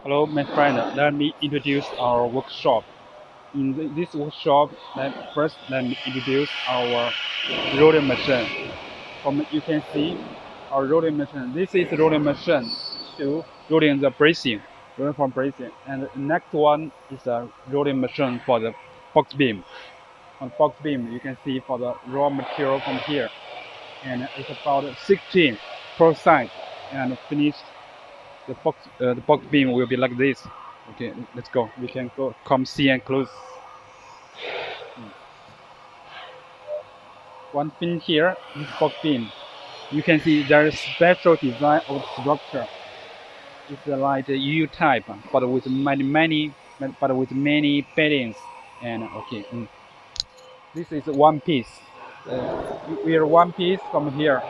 Hello, my friend. Let me introduce our workshop. In this workshop, let me introduce our rolling machine. You can see our rolling machine. This is rolling machine to rolling the bracing, rolling for bracing. And the next one is a rolling machine for the box beam. On box beam, you can see for the raw material from here, and it's about 16%, and finished the box beam will be like this. Okay, let's go. We can go. Come see and close. One pin here is box beam. You can see there is special design of structure. It's like a U type, but with many beddings. And okay, this is one piece. We are one piece from here.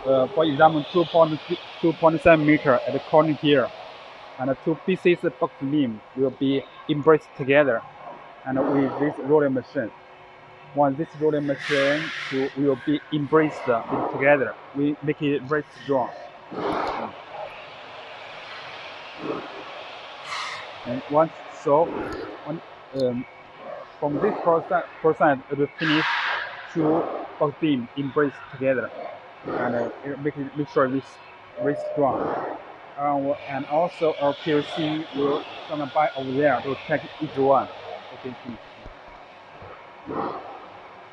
For example, 2.7 meter at the corner here, and the two pieces of box beam will be embraced together, and with this rolling machine. Once this rolling machine will be embraced together, we make it very strong. And once so, on, um, from this process, it will finish two box beam embraced together, and make sure it's very strong. And also our PLC will stand by over there to check each one. Okay.